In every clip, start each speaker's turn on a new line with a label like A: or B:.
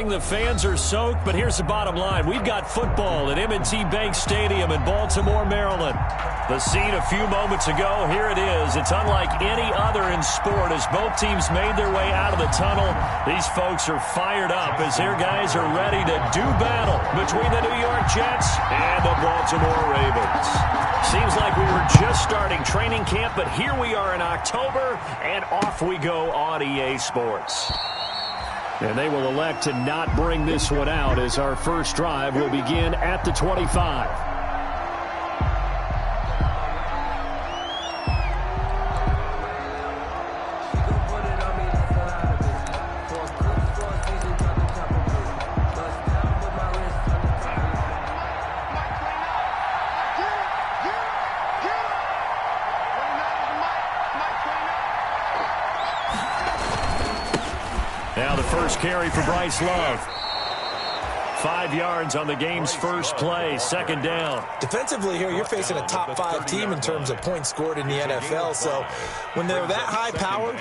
A: The fans are soaked, but here's the bottom line. We've got football at M&T Bank Stadium in Baltimore, Maryland. The scene a few moments ago, here it is. It's unlike any other in sport as both teams made their way out of the tunnel. These folks are fired up as their guys are ready to do battle between the New York Jets and the Baltimore Ravens. Seems like we were just starting training camp, but here we are in October, and off we go on EA Sports. And they will elect to not bring this one out as our first drive will begin at the 25. Now the first carry for Bryce Love. 5 yards on the game's first play, second down.
B: Defensively here, you're facing a top-5 team in terms of points scored in the NFL. So when they're that high-powered,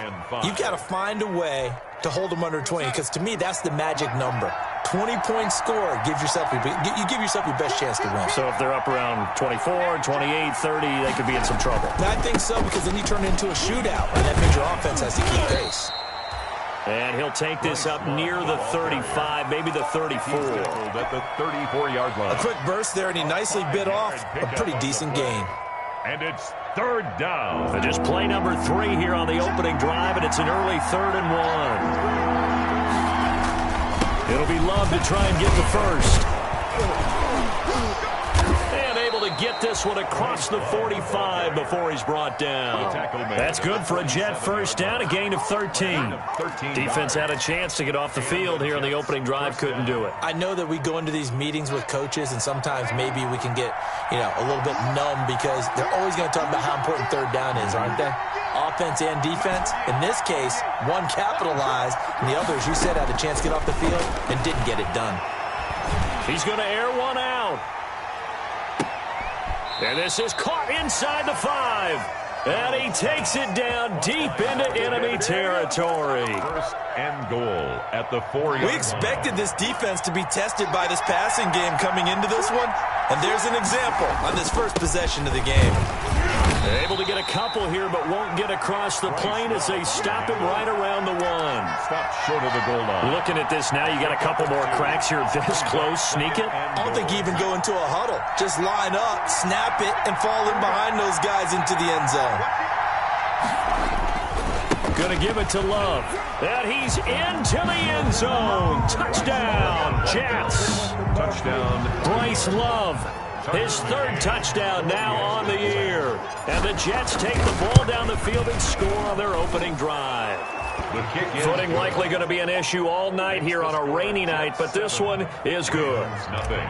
B: you've got to find a way to hold them under 20. Because to me, that's the magic number. 20 points scored, you give yourself your best chance to win.
A: So if they're up around 24, 28, 30, they could be in some trouble.
B: I think so, because then you turn it into a shootout, and that means your offense has to keep pace.
A: And he'll take this up near the 35, maybe the 34.
C: At the 34-yard line.
B: A quick burst there, and he nicely bit off a pretty decent gain.
C: And it's third down.
A: And just play number 3 here on the opening drive, and it's an early 3rd and 1. It'll be Love to try and get the first. And able to get this one across the 45 before he's brought down. That's good for a Jet first down, a gain of 13. Defense had a chance to get off the field here on the opening drive, couldn't do it.
B: I know that we go into these meetings with coaches, and sometimes maybe we can get, a little bit numb because they're always going to talk about how important third down is, aren't they? Offense and defense. In this case, one capitalized, and the other, as you said, had a chance to get off the field and didn't get it done.
A: He's going to air one out. And this is caught inside the 5. And he takes it down deep into enemy territory.
C: First and goal at the 4-yard line.
B: We expected this defense to be tested by this passing game coming into this one. And there's an example on this first possession of the game.
A: They're able to get a couple here, but won't get across the plane as they stop him right around the 1.
C: Stop short of the goal line.
A: Looking at this now, you got a couple more cracks here this close. Sneak it.
B: I don't think you even go into a huddle. Just line up, snap it, and fall in behind those guys into the end zone.
A: Going to give it to Love. And he's into the end zone. Touchdown, Jets.
C: Touchdown.
A: Bryce Love. His 3rd touchdown now on the year. And the Jets take the ball down the field and score on their opening drive.
C: The kick is
A: footing likely going to be an issue all night here on a rainy night, but this one is good.
C: Nothing.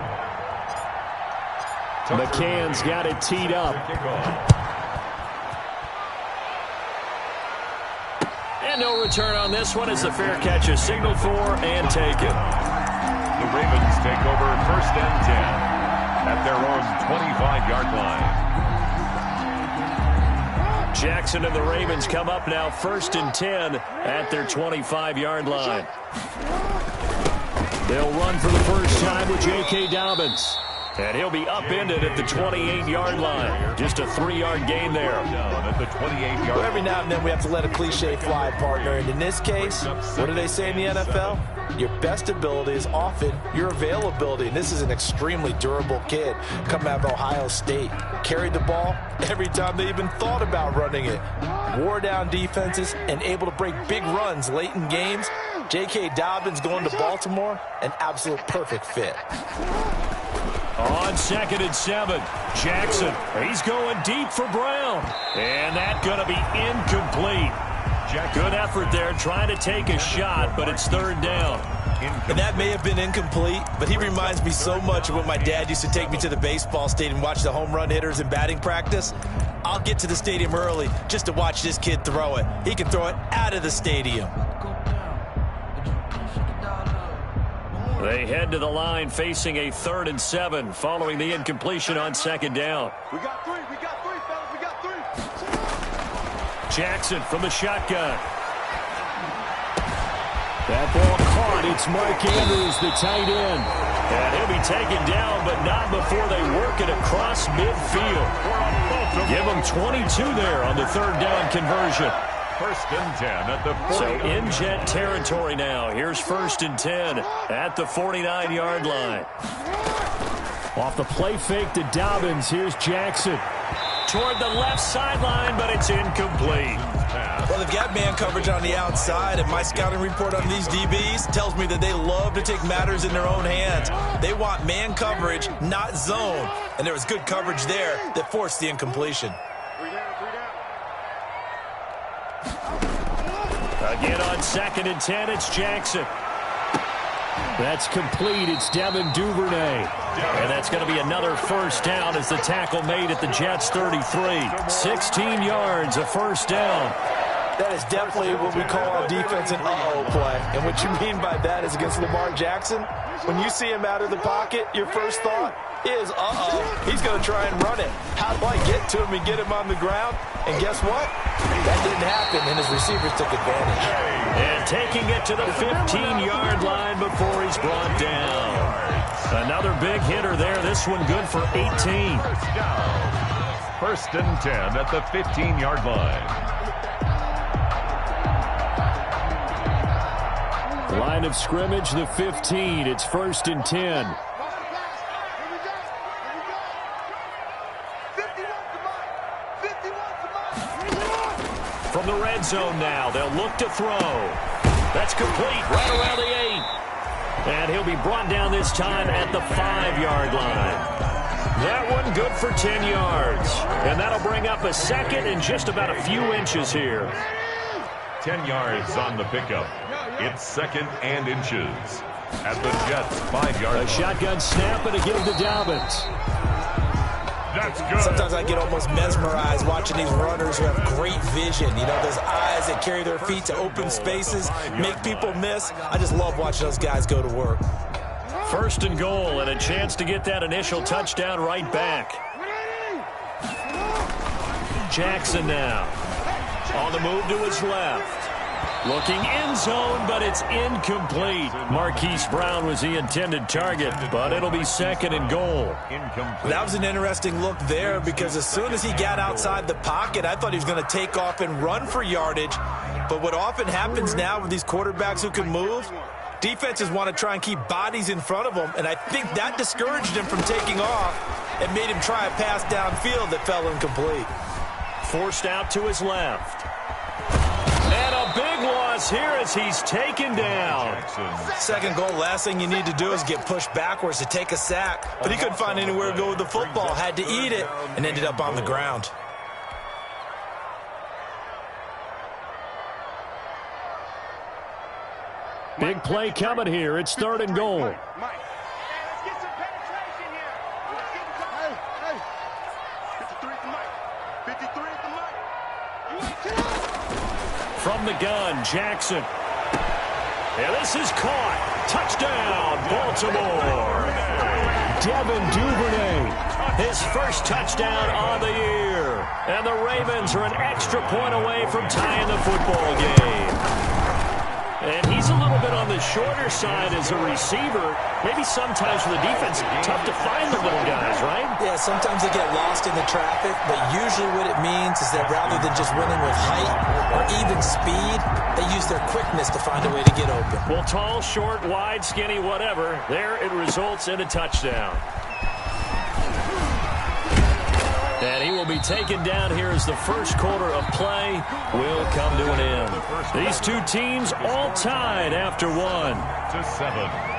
A: McCann's got it teed up. And no return on this one as the fair catch is signaled for and taken.
C: The Ravens take over 1st and 10. At their own 25-yard line.
A: Jackson and the Ravens come up now 1st and 10 at their 25-yard line. They'll run for the first time with J.K. Dobbins. And he'll be upended at the 28-yard line. Just a 3-yard gain there.
C: At the 28-yard
B: line. Every now and then we have to let a cliche fly, partner. And in this case, what do they say in the NFL? Your best ability is often your availability. And this is an extremely durable kid coming out of Ohio State. Carried the ball every time they even thought about running it. Wore down defenses and able to break big runs late in games. J.K. Dobbins going to Baltimore, an absolute perfect fit.
A: On 2nd and 7, Jackson, he's going deep for Brown. And that's going to be incomplete. Good effort there, trying to take a shot, but it's 3rd down.
B: And that may have been incomplete, but he reminds me so much of when my dad used to take me to the baseball stadium and watch the home run hitters in batting practice. I'll get to the stadium early just to watch this kid throw it. He can throw it out of the stadium.
A: They head to the line facing a 3rd and 7 following the incompletion on 2nd down.
D: We got 3, fellas, we got 3.
A: Jackson from the shotgun. That ball caught spot. It's Mark Andrews, the tight end. And he'll be taken down, but not before they work it across midfield. Give them 22 there on the third down conversion.
C: First and 10 at the 49.
A: So in Jet territory now. Here's first and 10 at the 49-yard line. Off the play fake to Dobbins. Here's Jackson. Toward the left sideline, but it's incomplete.
B: Well, they've got man coverage on the outside, and my scouting report on these DBs tells me that they love to take matters in their own hands. They want man coverage, not zone. And there was good coverage there that forced the incompletion.
A: Again on second and 10, it's Jackson. That's complete. It's Devin Duvernay. And that's going to be another first down as the tackle made at the Jets' 33. 16 yards, a first down.
B: That is definitely what we call a defense an uh-oh play. And what you mean by that is against Lamar Jackson, when you see him out of the pocket, your first thought is, uh-oh, he's going to try and run it. How do I get to him and get him on the ground? And guess what? That didn't happen, and his receivers took advantage.
A: And taking it to the 15-yard line before he's brought down. Another big hitter there. This one good for 18.
C: First and 10 at the 15-yard line.
A: Line of scrimmage, the 15. It's first and 10. From the red zone now, they'll look to throw. That's complete right around the 8. And he'll be brought down this time at the 5-yard line. That one good for 10 yards. And that'll bring up a second and just about a few inches here.
C: 10 yards on the pickup. It's second and inches at the Jets' 5-yard line.
A: A shotgun snap and a give to Dobbins.
C: That's good.
B: Sometimes I get almost mesmerized watching these runners who have great vision. You know, those eyes that carry their feet to open spaces, make people miss. I just love watching those guys go to work.
A: First and goal and a chance to get that initial touchdown right back. Jackson now on the move to his left. Looking end zone, but it's incomplete. Marquise Brown was the intended target, but it'll be second and goal.
C: Incomplete.
B: That was an interesting look there because as soon as he got outside the pocket, I thought he was going to take off and run for yardage. But what often happens now with these quarterbacks who can move, defenses want to try and keep bodies in front of them, and I think that discouraged him from taking off and made him try a pass downfield that fell incomplete.
A: Forced out to his left. And a big loss here as he's taken down.
B: Second goal, last thing you need to do is get pushed backwards to take a sack. But he couldn't find anywhere to go with the football, had to eat it, and ended up on the ground.
A: Big play coming here. It's third and goal.
D: Let's get some penetration here. Hey. 53 at the mic. 53 at the mic.
A: From the gun, Jackson. And this is caught. Touchdown, Baltimore. Devin Duvernay, his first touchdown on the year. And the Ravens are an extra point away from tying the football game. And he's a little bit on the shorter side as a receiver. Maybe sometimes for the defense, tough to find the little guys, right?
B: Yeah, sometimes they get lost in the traffic, but usually what it means is that rather than just winning with height or even speed, they use their quickness to find a way to get open.
A: Well, tall, short, wide, skinny, whatever, there it results in a touchdown. And he will be taken down here as the first quarter of play will come to an end. These two teams all tied after 1-7.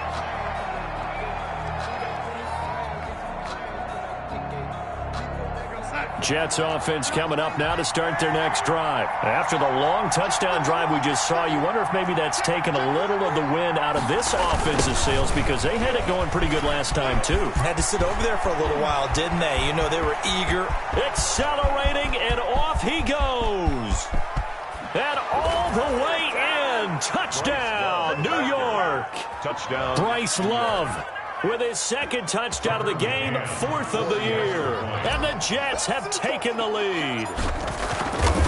A: Jets offense coming up now to start their next drive. After the long touchdown drive we just saw, you wonder if maybe that's taken a little of the wind out of this offensive sails because they had it going pretty good last time too.
B: Had to sit over there for a little while, didn't they? You know, they were eager.
A: Accelerating, and off he goes. And all the way in. Touchdown, New York.
C: Touchdown.
A: Bryce Love with his second touchdown of the game, 4th of the year. And the Jets have taken the lead.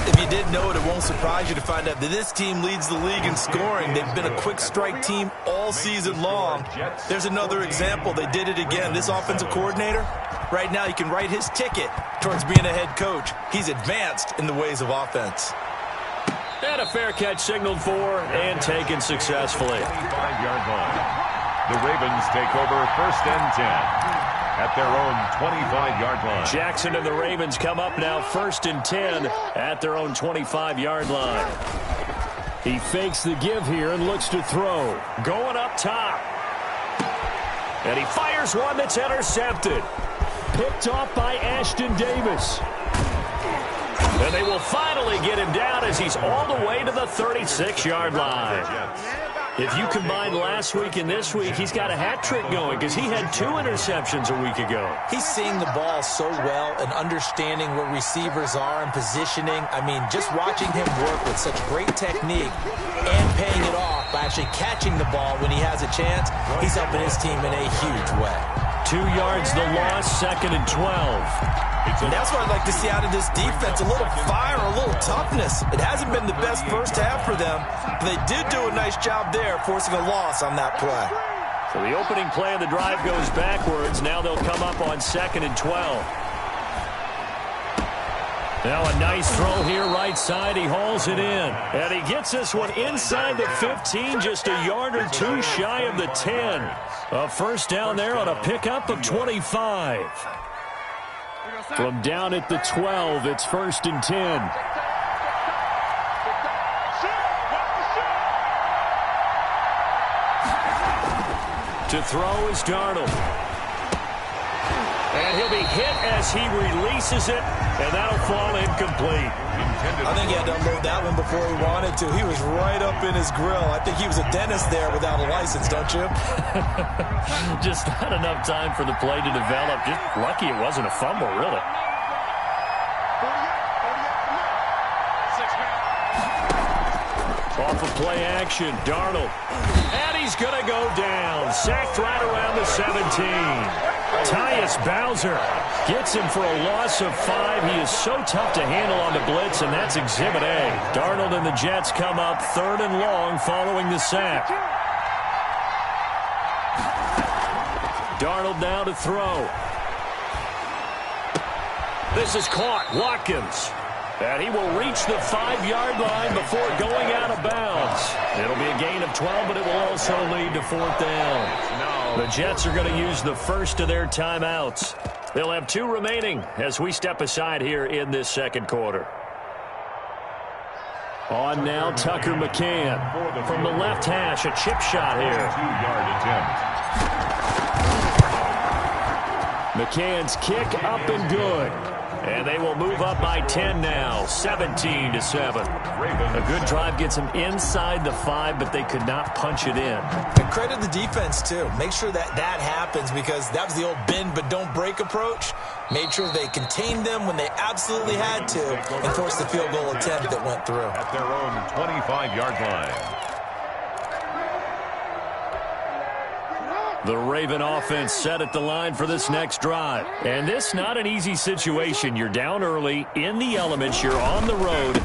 B: If you didn't know it, it won't surprise you to find out that this team leads the league in scoring. They've been a quick strike team all season long. There's another example. They did it again. This offensive coordinator, right now he can write his ticket towards being a head coach. He's advanced in the ways of offense.
A: And a fair catch signaled for and taken successfully.
C: 25-yard line. The Ravens take over 1st and 10 at their own 25-yard line.
A: Jackson and the Ravens come up now 1st and 10 at their own 25-yard line. He fakes the give here and looks to throw. Going up top. And he fires one that's intercepted. Picked off by Ashton Davis. And they will finally get him down as he's all the way to the 36-yard line. If you combine last week and this week, he's got a hat trick going because he had 2 interceptions a week ago.
B: He's seeing the ball so well and understanding where receivers are and positioning. I mean, just watching him work with such great technique and paying it off by actually catching the ball when he has a chance, he's helping his team in a huge way.
A: 2 yards the loss, 2nd and 12.
B: And that's what I'd like to see out of this defense, a little fire, a little toughness. It hasn't been the best first half for them, but they did do a nice job there forcing a loss on that play.
A: So the opening play of the drive goes backwards. Now they'll come up on 2nd and 12. Now a nice throw here right side. He hauls it in. And he gets this one inside the 15, just a yard or 2 shy of the 10. A first down there on a pickup of 25. From down at the 12, it's 1st and 10. To throw is Darnold. And he'll be hit as he releases it, and that'll fall incomplete.
B: I think he had to unload that one before he wanted to. He was right up in his grill. I think he was a dentist there without a license, don't you?
A: Just not enough time for the play to develop. Just lucky it wasn't a fumble, really. Off of play action, Darnold. And he's going to go down. Sacked right around the 17. Tyus Bowser gets him for a loss of 5. He is so tough to handle on the blitz, and that's Exhibit A. Darnold and the Jets come up 3rd and long following the sack. Darnold now to throw. This is caught. Watkins. And he will reach the 5-yard line before going out of bounds. It'll be a gain of 12, but it will also lead to 4th down. The Jets are going to use the first of their timeouts. They'll have 2 remaining as we step aside here in this 2nd quarter. On now, Tucker McCann. From the left hash, a chip shot here.
C: 2-yard attempt.
A: McCann's kick up and good. And they will move up by 10 now, 17-7. A good drive gets them inside the 5, but they could not punch it in.
B: And credit the defense, too. Make sure that happens because that was the old bend but don't break approach. Made sure they contained them when they absolutely had to and forced the field goal attempt that went through.
C: At their own 25-yard line.
A: The Raven offense set at the line for this next drive. And this not an easy situation. You're down early, in the elements, you're on the road.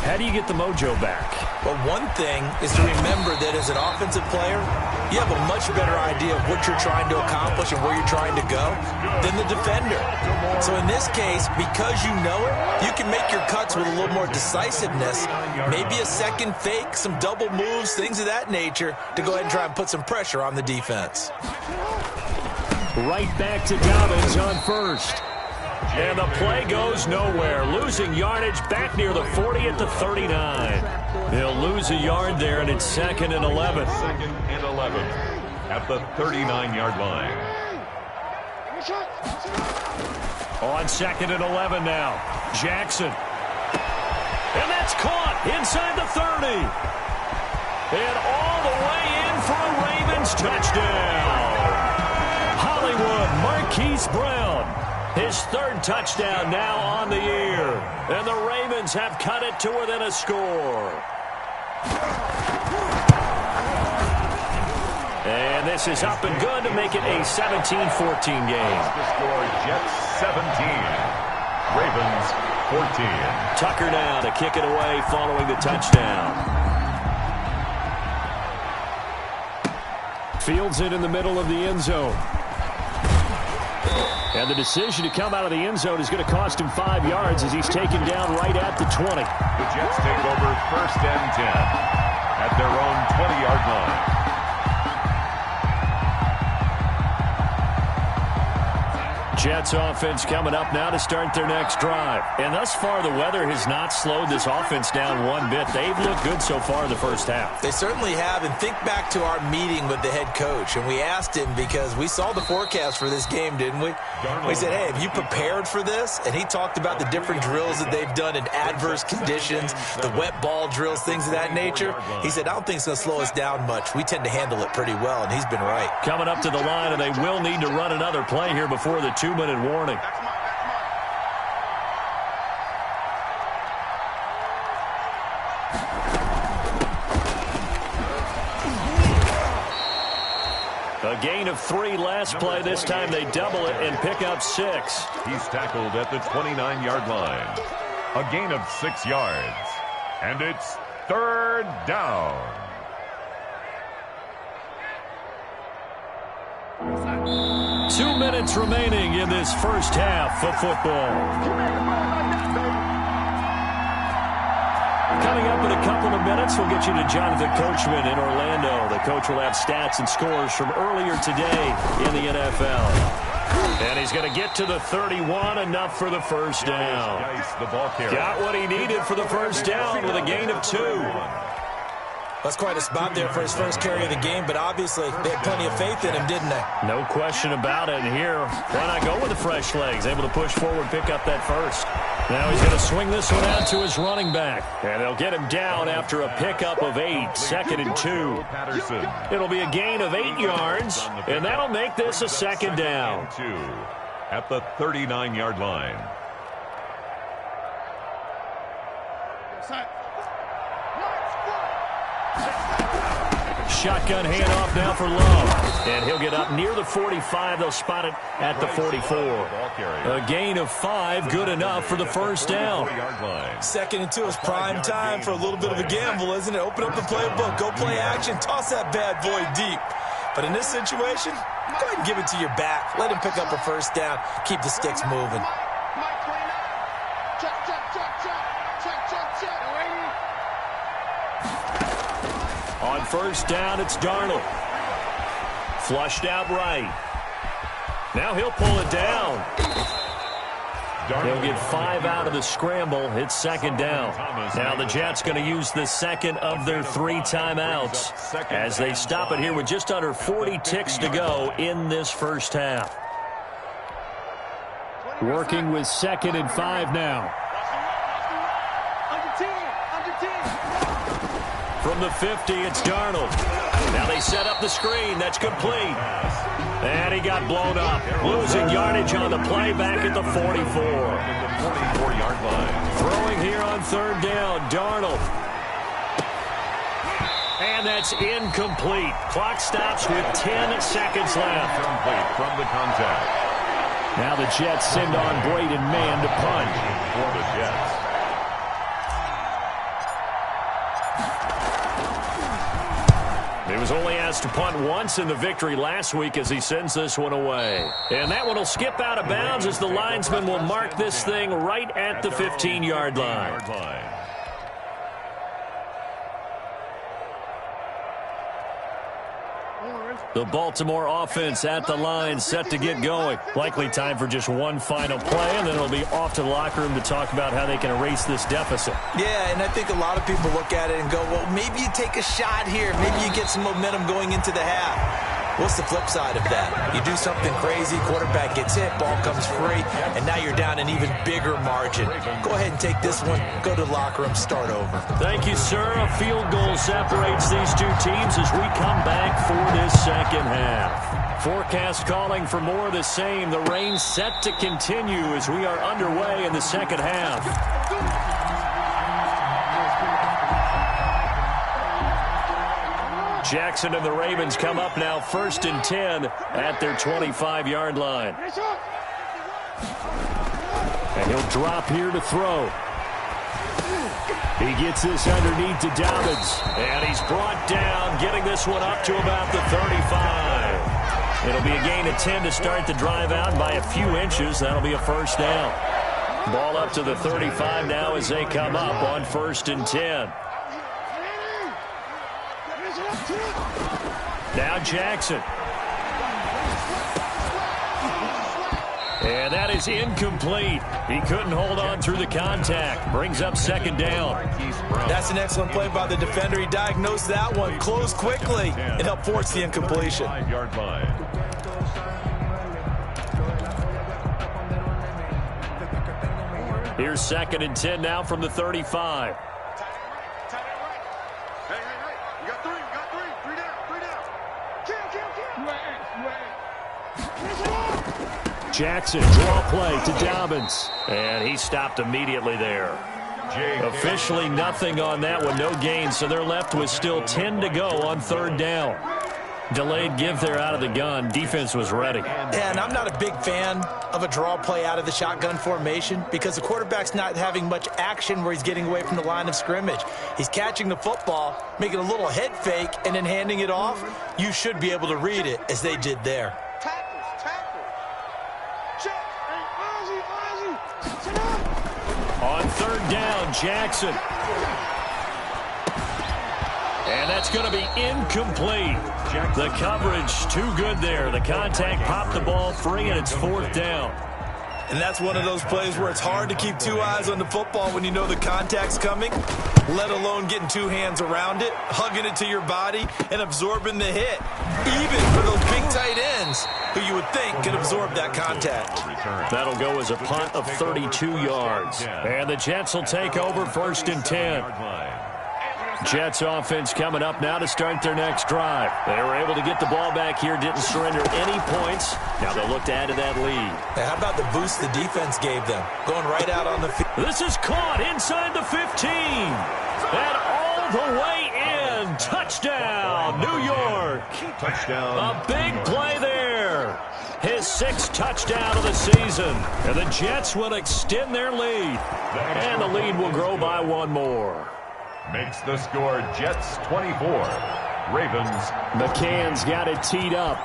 A: How do you get the mojo back?
B: Well, one thing is to remember that as an offensive player, you have a much better idea of what you're trying to accomplish and where you're trying to go than the defender. So in this case, because you know it, you can make your cuts with a little more decisiveness, maybe a second fake, some double moves, things of that nature, to go ahead and try and put some pressure on the defense.
A: Right back to Dobbins on first. And the play goes nowhere. Losing yardage back near the 40 at the 39. They'll lose a yard there, and it's 2nd and 11.
C: 2nd and 11 at the 39-yard line.
A: On 2nd and 11 now. Jackson. And that's caught inside the 30. And all the way in for a Ravens touchdown. Hollywood Marquise Brown. His 3rd touchdown now on the year. And the Ravens have cut it to within a score. And this is up and good to make it a 17-14 game.
C: The score, Jets 17, Ravens 14.
A: Tucker now to kick it away following the touchdown. Fields it in the middle of the end zone. And the decision to come out of the end zone is going to cost him 5 yards as he's taken down right at the 20.
C: The Jets take over 1st and 10 at their own 20-yard line.
A: Jets offense coming up now to start their next drive. And thus far, the weather has not slowed this offense down one bit. They've looked good so far in the first half.
B: They certainly have. And think back to our meeting with the head coach. And we asked him because we saw the forecast for this game, didn't we? We said, hey, have you prepared for this? And he talked about the different drills that they've done in adverse conditions, the wet ball drills, things of that nature. He said, I don't think it's going to slow us down much. We tend to handle it pretty well, and he's been right.
A: Coming up to the line, and they will need to run another play here before the 2-minute warning. A gain of 3 last play. This time they double it and pick up 6.
C: He's tackled at the 29-yard line. A gain of 6 yards. And it's 3rd down.
A: Two minutes remaining in this first half of football. Coming up in a couple of minutes, we'll get you to Jonathan Coachman in Orlando. The coach will have stats and scores from earlier today in the NFL. And he's going to get to the 31, enough for the first down. Got what he needed for the first down with a gain of 2.
B: That's quite a spot there for his first carry of the game, but obviously they had plenty of faith in him, didn't they?
A: No question about it. And here, why not go with the fresh legs? Able to push forward, pick up that first. Now he's going to swing this one out to his running back. And they'll get him down after a pickup of 8, 2nd and 2. It'll be a gain of 8 yards, and that'll make this a 2nd down.
C: At the 39-yard line.
A: Shotgun handoff now for Love. And he'll get up near the 45. They'll spot it at the 44. A gain of 5, good enough for the first down.
B: 2nd and 2 is prime time for a little bit of a gamble, isn't it? Open up the playbook, go play action, toss that bad boy deep. But in this situation, go ahead and give it to your back. Let him pick up a first down. Keep the sticks moving.
A: On first down, it's Darnold. Flushed out right. Now he'll pull it down. He'll get 5 out of the scramble. It's 2nd down. Now the Jets going to use the 2nd of their 3 timeouts as they stop it here with just under 40 ticks to go in this first half. Working with 2nd and 5 now. From the 50, it's Darnold. Now they set up the screen. That's complete. And he got blown up. Losing yardage on the play back at the 44.
C: 44-yard line.
A: Throwing here on 3rd down, Darnold. And that's incomplete. Clock stops with 10 seconds left.
C: Incomplete from the contact.
A: Now the Jets send on Braden Mann to punt.
C: For the Jets.
A: He was only asked to punt once in the victory last week as he sends this one away. And that one will skip out of bounds as the linesman will mark this thing right at the 15-yard line. The Baltimore offense at the line, set to get going. Likely time for just one final play, and then it'll be off to the locker room to talk about how they can erase this deficit.
B: Yeah, and I think a lot of people look at it and go, well, maybe you take a shot here. Maybe you get some momentum going into the half. What's the flip side of that? You do something crazy, quarterback gets hit, ball comes free, and now you're down an even bigger margin. Go ahead and take this one, go to the locker room, start over.
A: Thank you, sir. A field goal separates these two teams as we come back for this second half. Forecast calling for more of the same. The rain set to continue as we are underway in the second half. Jackson and the Ravens come up now 1st and 10 at their 25-yard line. And he'll drop here to throw. He gets this underneath to Dobbins. And he's brought down, getting this one up to about the 35. It'll be a gain of 10 to start the drive out by a few inches. That'll be a first down. Ball up to the 35 now as they come up on 1st and 10. Now Jackson. And that is incomplete. He couldn't hold on through the contact. Brings up 2nd down.
B: That's an excellent play by the defender. He diagnosed that one, closed quickly, and helped force the incompletion.
C: 5-yard line.
A: Here's 2nd and 10 now from the 35.
D: You got three. Three down. Kill.
A: Jackson, draw play to Dobbins. And he stopped immediately there. Officially nothing on that one, no gain, so they're left with still 10 to go on 3rd down. Delayed give there out of the gun. Defense was ready.
B: And I'm not a big fan of a draw play out of the shotgun formation because the quarterback's not having much action where he's getting away from the line of scrimmage. He's catching the football, making a little head fake, and then handing it off. You should be able to read it as they did there.
A: On 3rd down, Jackson. And that's going to be incomplete. The coverage too good there. The contact popped the ball free, and it's 4th down.
B: And that's one of those plays where it's hard to keep 2 eyes on the football when you know the contact's coming, let alone getting 2 hands around it, hugging it to your body, and absorbing the hit. Even for those big tight ends who you would think could absorb that contact.
A: That'll go as a punt of 32 yards. And the Jets will take over 1st and 10. Jets offense coming up now to start their next drive. They were able to get the ball back here, didn't surrender any points. Now they'll look to add to that lead.
B: Hey, how about the boost the defense gave them? Going right out on the field.
A: This is caught inside the 15. And all the way in. Touchdown, New York.
C: Touchdown.
A: A big play there. His 6th touchdown of the season. And the Jets will extend their lead. And the lead will grow by 1 more.
C: Makes the score Jets 24. Ravens.
A: McCann's got it teed up.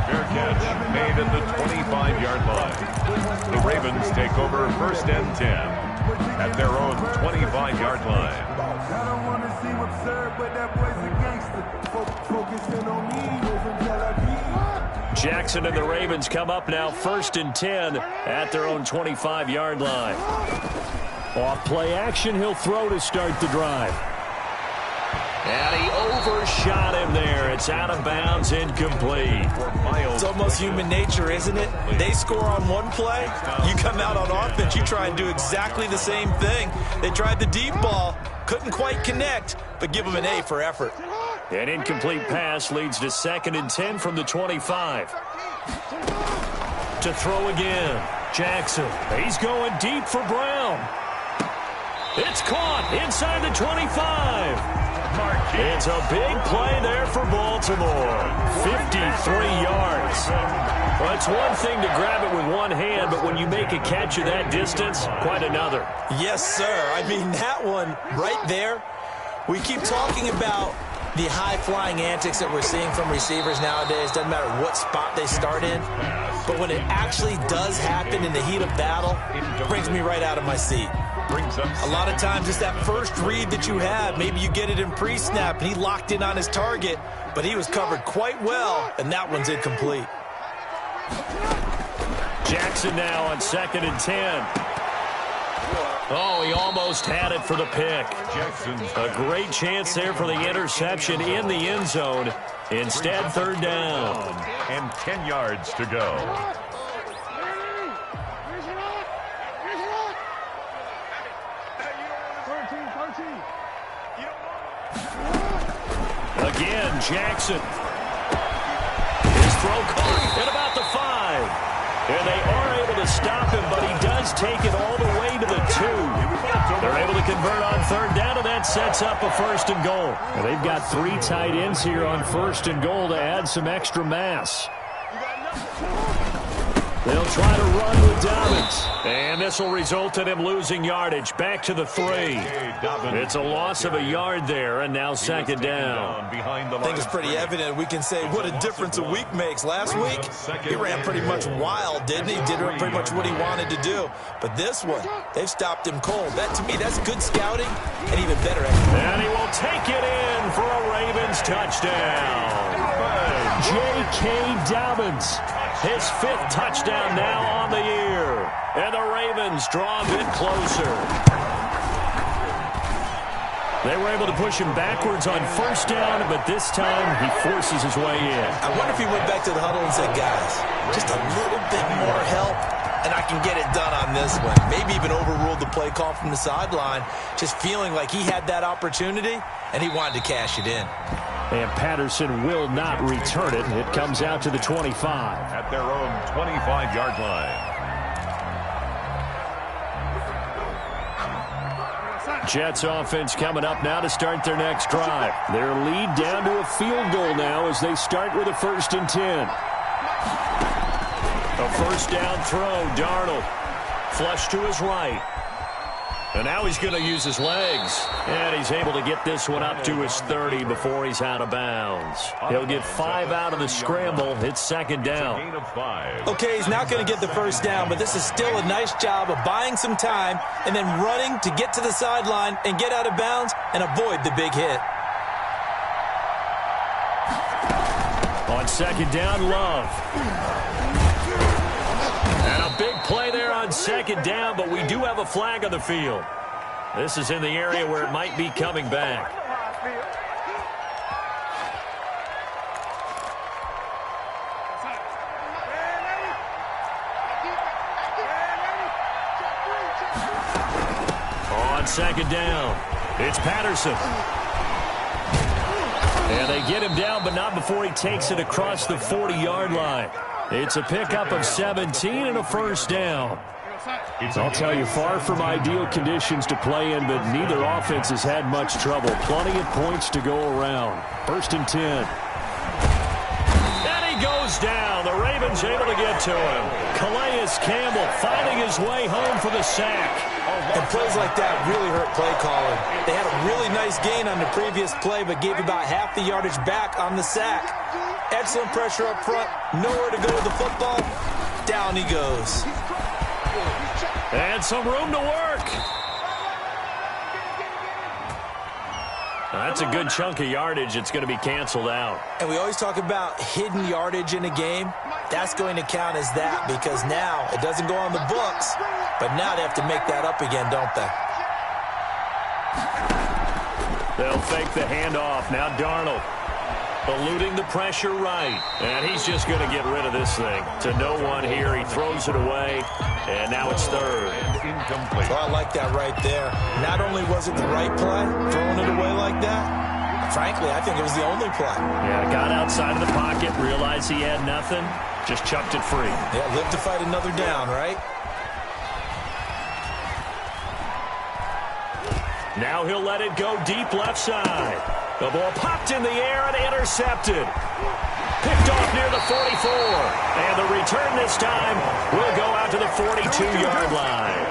C: Fair catch made at the 25-yard line. The Ravens take over 1st and 10 at their own 25-yard line.
E: I don't want to seem absurd, but that boy's a gangster. Focusing on me,
A: Jackson and the Ravens come up now 1st and 10 at their own 25-yard line. Off play action, he'll throw to start the drive. And he overshot him there. It's out of bounds, incomplete.
B: It's almost human nature, isn't it? They score on one play, you come out on offense, you try and do exactly the same thing. They tried the deep ball, couldn't quite connect, but give them an A for effort.
A: An incomplete pass leads to 2nd and 10 from the 25. To throw again. Jackson. He's going deep for Brown. It's caught inside the 25. It's a big play there for Baltimore. 53 yards. Well, it's one thing to grab it with one hand, but when you make a catch of that distance, quite another.
B: Yes, sir. I mean, that one right there, we keep talking about the high-flying antics that we're seeing from receivers nowadays. Doesn't matter what spot they start in. But when it actually does happen in the heat of battle, it brings me right out of my seat. A lot of times it's that first read that you have. Maybe you get it in pre-snap, and he locked in on his target, but he was covered quite well, and that one's incomplete.
A: Jackson now on 2nd and 10. Oh, he almost had it for the pick. A great chance there for the interception in the end zone. Instead, 3rd down.
C: And 10 yards to go.
A: Again, Jackson. His throw caught at about the 5. And they are able to stop him, but he does take it all the way to the 2. They're able to to convert on third down, and that sets up a first and goal. And they've got 3 tight ends here on first and goal to add some extra mass. They'll try to run with Dobbins. And this will result in him losing yardage. Back to the 3. It's a loss of a yard there, and now second down.
B: I think it's pretty evident. We can say what a difference a week makes. Last week, he ran pretty much wild, didn't he? Did pretty much what he wanted to do. But this one, they've stopped him cold. That, to me, that's good scouting and even better execution.
A: And he will take it in for a Ravens touchdown. J.K. Dobbins. His 5th touchdown now on the year. And the Ravens draw a bit closer. They were able to push him backwards on first down, but this time he forces his way in.
B: I wonder if he went back to the huddle and said, guys, just a little bit more help, and I can get it done on this one. Maybe even overruled the play call from the sideline, just feeling like he had that opportunity, and he wanted to cash it in.
A: And Patterson will not return it. It comes out to the 25.
C: At their own 25-yard line.
A: Jets offense coming up now to start their next drive. Their lead down to a field goal now as they start with a 1st and 10. A first down throw, Darnold. Flush to his right. And now he's going to use his legs. And he's able to get this one up to his 30 before he's out of bounds. He'll get 5 out of the scramble. It's second down.
B: Okay, he's not going to get the first down, but this is still a nice job of buying some time and then running to get to the sideline and get out of bounds and avoid the big hit.
A: On second down, Love. And a big play there on second down, but we do have a flag on the field. This is in the area where it might be coming back. On second down, it's Patterson. And they get him down, but not before he takes it across the 40-yard line. It's a pickup of 17 and a first down. I'll tell you, far from ideal conditions to play in, but neither offense has had much trouble. Plenty of points to go around. 1st and 10. And he goes down. The Ravens able to get to him. Calais Campbell finding his way home for the sack.
B: And plays like that really hurt play calling. They had a really nice gain on the previous play, but gave about half the yardage back on the sack. Excellent pressure up front. Nowhere to go with the football. Down he goes.
A: And some room to work. That's a good chunk of yardage. It's going to be canceled out.
B: And we always talk about hidden yardage in a game. That's going to count as that because now it doesn't go on the books, but now they have to make that up again, don't they?
A: They'll fake the handoff. Now Darnold eluding the pressure right. And he's just going to get rid of this thing. To no one here. He throws it away. And now it's third.
C: Incomplete.
B: Well, I like that right there. Not only was it the right play, throwing it away like that, frankly, I think it was the only play.
A: Yeah, got outside of the pocket, realized he had nothing, just chucked it free.
B: Yeah, live to fight another down, right?
A: Now he'll let it go deep left side. The ball popped in the air and intercepted. Picked off near the 44. And the return this time will go out to the 42-yard line.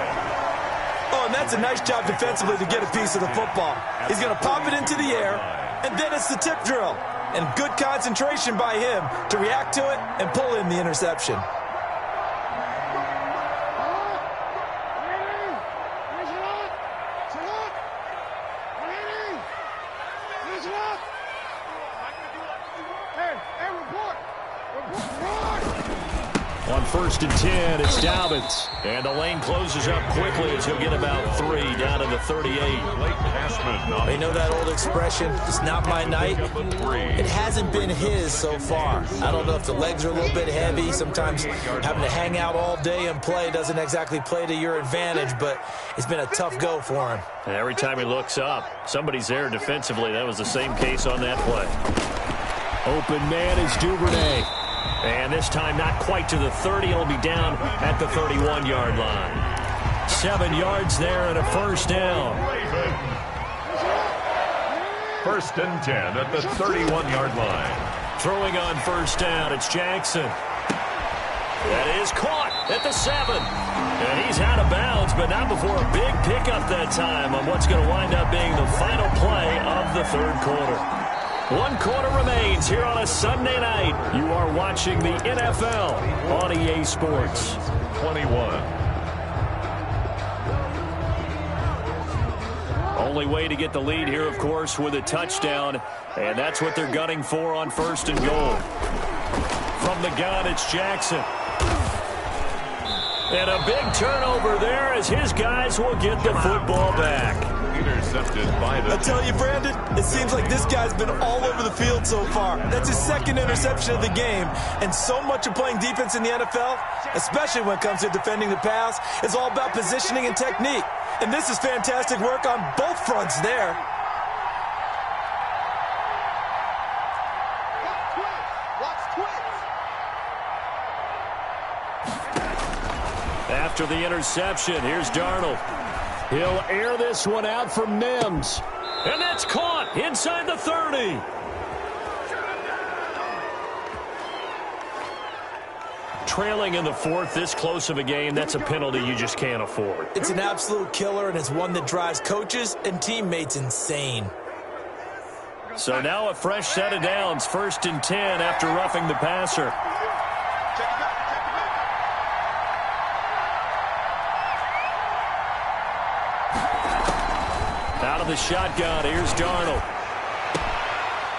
B: Oh, and that's a nice job defensively to get a piece of the football. He's going to pop it into the air, and then it's the tip drill. And good concentration by him to react to it and pull in the interception.
A: On 1st and 10, it's Dobbins. And the lane closes up quickly as he'll get about 3 down to the 38.
B: You know that old expression, it's not my night? It hasn't been his so far. I don't know if the legs are a little bit heavy. Sometimes having to hang out all day and play doesn't exactly play to your advantage, but it's been a tough go for him.
A: And every time he looks up, somebody's there defensively. That was the same case on that play. Open man is Duvernay. And this time not quite to the 30. It'll be down at the 31-yard line. 7 yards there and a first down.
C: First and 10 at the 31-yard line.
A: Throwing on first down, it's Jackson. That is caught at the 7. And he's out of bounds, but not before a big pickup that time on what's going to wind up being the final play of the third quarter. 1 quarter remains here on a Sunday night. You are watching the NFL on EA Sports.
C: 21.
A: Only way to get the lead here, of course, with a touchdown, and that's what they're gunning for on first and goal. From the gun, it's Jackson. And a big turnover there as his guys will get the football back.
C: Intercepted by the...
B: I tell you, Brandon, it seems like this guy's been all over the field so far. That's his second interception of the game. And so much of playing defense in the NFL, especially when it comes to defending the pass, is all about positioning and technique. And this is fantastic work on both fronts there.
A: After the interception, here's Darnold. He'll air this one out for Mims. And that's caught inside the 30. Trailing in the fourth, this close of a game, that's a penalty you just can't afford.
B: It's an absolute killer, and it's one that drives coaches and teammates insane.
A: So now a fresh set of downs, first and 10 after roughing the passer. Out of the shotgun, here's Darnold.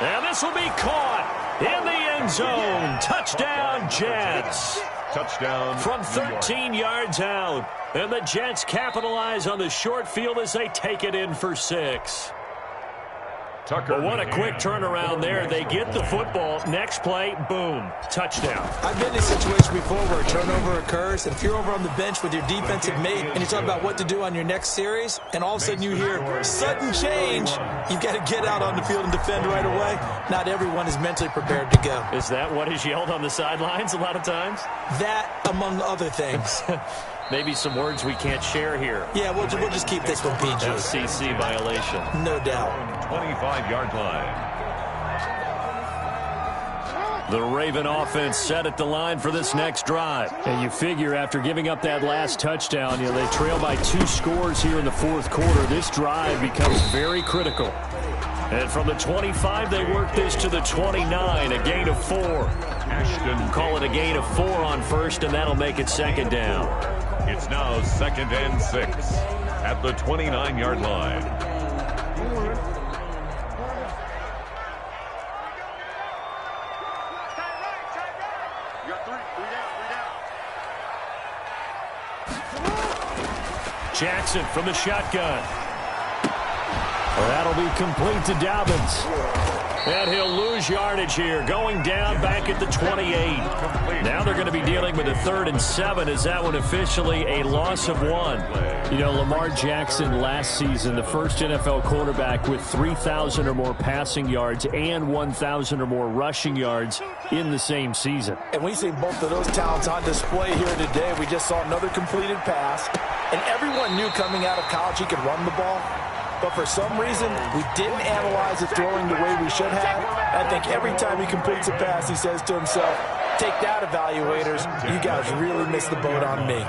A: And this will be caught in the end zone. Touchdown, Jets.
C: Touchdown.
A: From 13 yards out. And the Jets capitalize on the short field as they take it in for 6. But what a quick turnaround there. They get the football. Next play, boom, touchdown.
B: I've been in a situation before where a turnover occurs, and if you're over on the bench with your defensive mate and you talk about what to do on your next series, and all of a sudden you hear sudden change, you've got to get out on the field and defend right away. Not everyone is mentally prepared to go.
A: Is that what is yelled on the sidelines a lot of times?
B: That, among other things.
A: Maybe some words we can't share here.
B: Yeah, we'll just keep this one PG.
A: FCC violation.
B: No doubt.
C: 25-yard line.
A: The Raven offense set at the line for this next drive. And you figure after giving up that last touchdown, they trail by 2 scores here in the fourth quarter. This drive becomes very critical. And from the 25, they work this to the 29, a gain of 4.
C: Ashton.
A: Call it a gain of 4 on first, and that'll make it second down.
C: It's now 2nd and 6 at the 29-yard line.
D: You got 3 down.
A: Jackson from the shotgun. That'll be complete to Dobbins. And he'll lose yardage here, going down back at the 28. Now they're going to be dealing with a 3rd and 7. Is that one officially a loss of 1? Lamar Jackson last season, the first NFL quarterback with 3,000 or more passing yards and 1,000 or more rushing yards in the same season.
B: And we see both of those talents on display here today. We just saw another completed pass. And everyone knew coming out of college he could run the ball. But for some reason, we didn't analyze his throwing the way we should have. I think every time he completes a pass, he says to himself, take that, evaluators. You guys really missed the boat on me.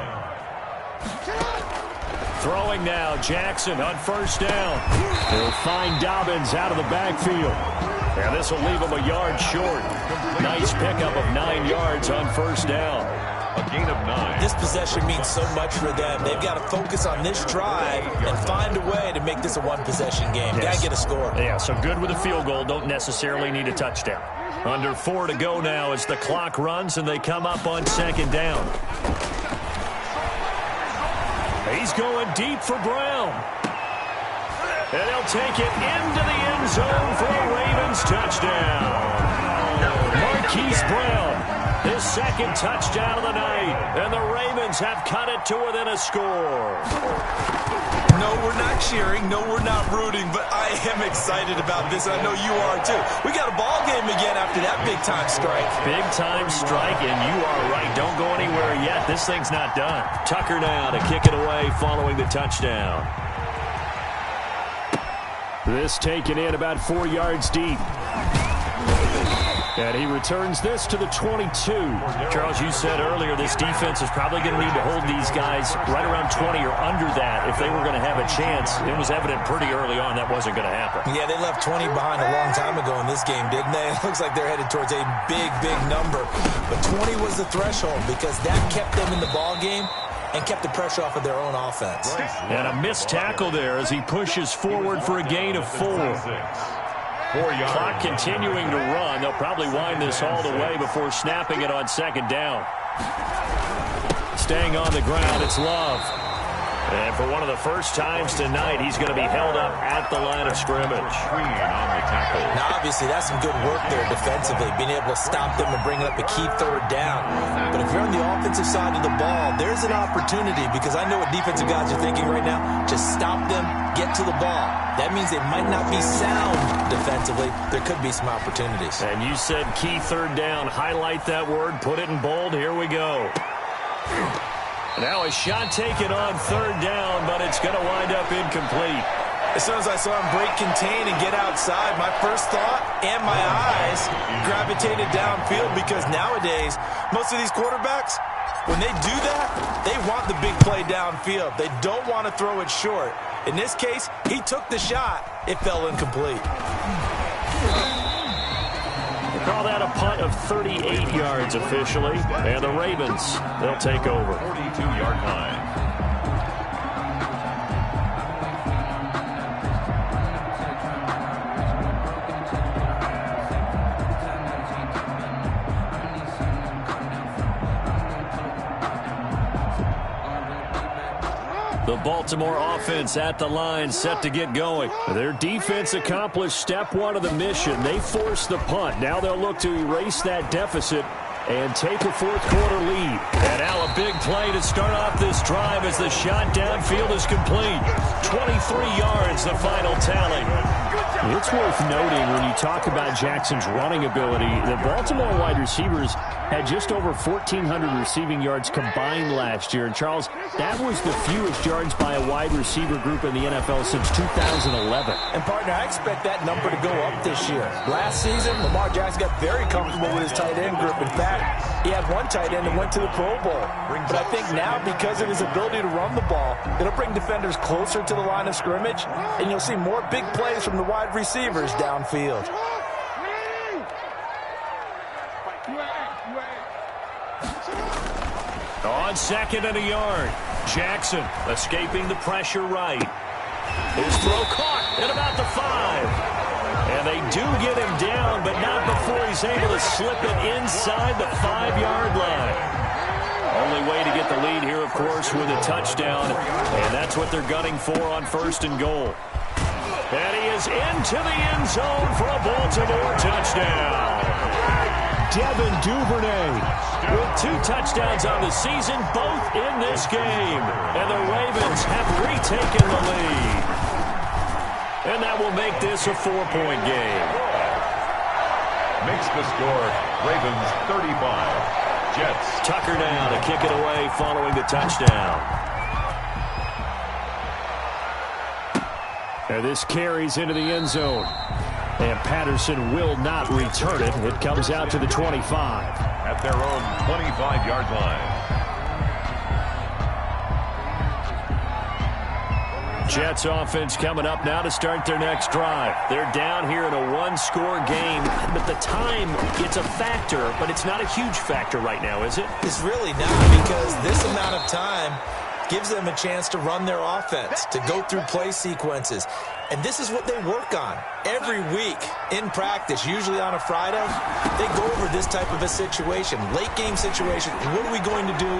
A: Throwing now, Jackson on first down. He'll find Dobbins out of the backfield. And this will leave him a yard short. Nice pickup of 9 yards on first down.
C: A gain of 9.
B: This possession means so much for them. They've got to focus on this drive and find a way to make this a one-possession game.
A: Yes.
B: Got to get a score.
A: Yeah, so good with a field goal. Don't necessarily need a touchdown. Under 4 to go now as the clock runs and they come up on second down. He's going deep for Brown. And he'll take it into the end zone for a Ravens touchdown. Marquise Brown, his second touchdown of the night, and the Ravens have cut it to within a score.
F: No, we're not cheering. No, we're not rooting, but I am excited about this. I know you are, too. We got a ball game again after that big-time strike.
A: Big-time strike, and you are right. Don't go anywhere yet. This thing's not done. Tucker now to kick it away following the touchdown. This taken in about 4 yards deep. And he returns this to the 22. Charles, you said earlier this defense is probably going to need to hold these guys right around 20 or under that if they were going to have a chance. It was evident pretty early on that wasn't going to happen.
B: Yeah, they left 20 behind a long time ago in this game, didn't they? It looks like they're headed towards a big, big number. But 20 was the threshold because that kept them in the ball game and kept the pressure off of their own offense.
A: And a missed tackle there as he pushes forward for a gain of 4. Clock continuing to run. They'll probably wind this all the way before snapping it on second down. Staying on the ground, it's Love. And for one of the first times tonight, he's going to be held up at the line of scrimmage.
B: Now, obviously, that's some good work there defensively, being able to stop them and bring up a key third down. But if you're on the offensive side of the ball, there's an opportunity because I know what defensive guys are thinking right now. Just stop them, get to the ball. That means they might not be sound defensively. There could be some opportunities.
A: And you said key third down. Highlight that word. Put it in bold. Here we go. Now a shot taken on third down, but it's going to wind up incomplete.
B: As soon as I saw him break contain and get outside, my first thought and my eyes gravitated downfield because nowadays, most of these quarterbacks, when they do that, they want the big play downfield. They don't want to throw it short. In this case, he took the shot. It fell incomplete.
A: Call that a punt of 38 yards officially. And the Ravens, they'll take over.
C: 42-yard line.
A: The Baltimore offense at the line, set to get going. Their defense accomplished step one of the mission. They forced the punt. Now they'll look to erase that deficit and take a fourth-quarter lead. And now a big play to start off this drive as the shot downfield is complete. 23 yards, the final tally. It's worth noting when you talk about Jackson's running ability, the Baltimore wide receivers had just over 1,400 receiving yards combined last year. And, Charles, that was the fewest yards by a wide receiver group in the NFL since 2011.
B: And, partner, I expect that number to go up this year. Last season, Lamar Jackson got very comfortable with his tight end group. In fact, he had one tight end that went to the Pro Bowl. But I think now, because of his ability to run the ball, it'll bring defenders closer to the line of scrimmage, and you'll see more big plays from the wide receivers downfield.
A: On second and a yard, Jackson escaping the pressure right. His throw caught at about the 5. And they do get him down, but not before he's able to slip it inside the 5-yard line. Only way to get the lead here, of course, with a touchdown. And that's what they're gunning for on first and goal. And he is into the end zone for a Baltimore touchdown. Devin Duvernay with 2 touchdowns on the season, both in this game. And the Ravens have retaken the lead. And that will make this a 4-point game.
C: Makes the score Ravens 35, Jets.
A: Tucker now to kick it away following the touchdown. And this carries into the end zone. And Patterson will not return it. It comes out to the 25.
C: At their own 25-yard line.
A: Jets offense coming up now to start their next drive. They're down here in a 1-score game, but the time, it's a factor, but it's not a huge factor right now, is it?
B: It's really not, because this amount of time gives them a chance to run their offense, to go through play sequences. And this is what they work on every week in practice, usually on a Friday. They go over this type of a situation, late game situation. What are we going to do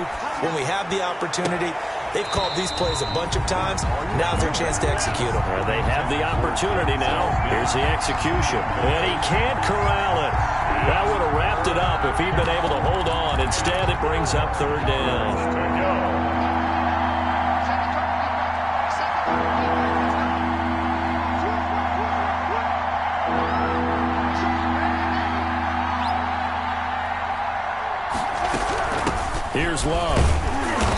B: when we have the opportunity? They've called these plays a bunch of times. Now's their chance to execute them.
A: Well, they have the opportunity now. Here's the execution. And he can't corral it. That would have wrapped it up if he'd been able to hold on. Instead, it brings up third down. Here's Love.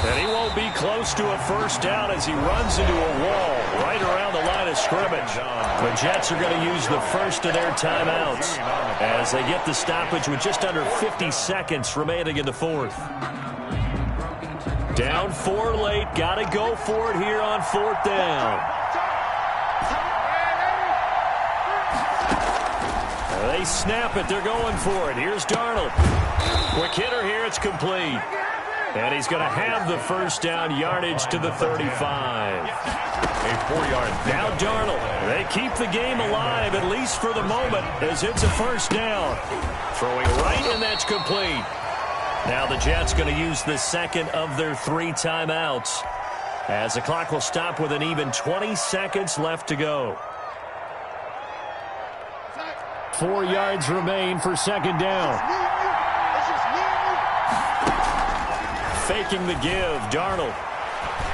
A: And he won't be close to a first down as he runs into a wall right around the line of scrimmage. The Jets are going to use the first of their timeouts as they get the stoppage with just under 50 seconds remaining in the fourth. Down 4 late. Got to go for it here on fourth down. They snap it. They're going for it. Here's Darnold. Quick hitter here. It's complete. And he's going to have the first down, yardage to the 35.
C: A 4-yard.
A: Now Darnold. They keep the game alive, at least for the moment, as it's a first down. Throwing right, and that's complete. Now the Jets going to use the second of their 3 timeouts, as the clock will stop with an even 20 seconds left to go. 4 yards remain for second down. Faking the give, Darnold.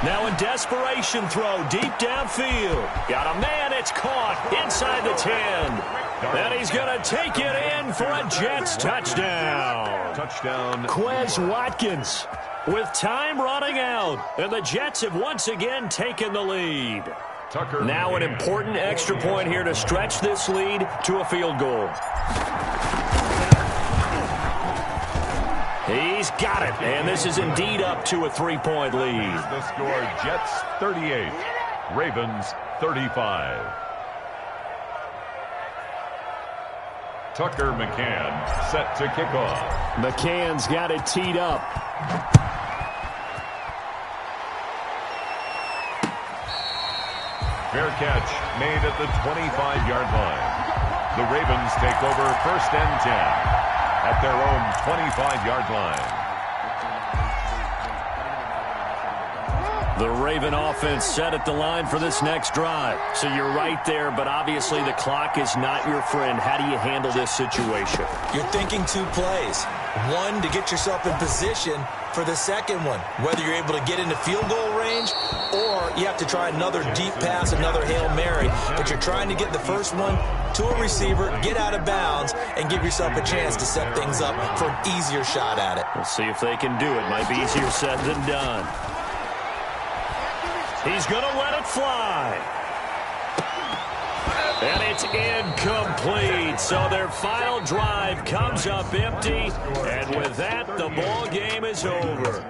A: Now in desperation throw, deep downfield. Got a man, it's caught inside the 10. And he's going to take it in for a Jets touchdown.
C: Touchdown.
A: Quez Watkins with time running out. And the Jets have once again taken the lead.
C: Tucker.
A: Now an important extra point here to stretch this lead to a field goal. He's got it, and this is indeed up to a 3-point lead.
C: The score, Jets 38, Ravens 35. Tucker McCann set to kick off.
A: McCann's got it teed up.
C: Fair catch made at the 25-yard line. The Ravens take over first and 10. At their own 25-yard line.
A: The Raven offense set at the line for this next drive. So you're right there, but obviously the clock is not your friend. How do you handle this situation?
B: You're thinking 2 plays. One, to get yourself in position for the second one, whether you're able to get into field goal range or you have to try another deep pass, another Hail Mary. But you're trying to get the first one to a receiver, get out of bounds, and give yourself a chance to set things up for an easier shot at it.
A: We'll see if they can do it. Might be easier said than done. He's going to let it fly. And it's incomplete. So their final drive comes up empty. And with that, the ball game is over.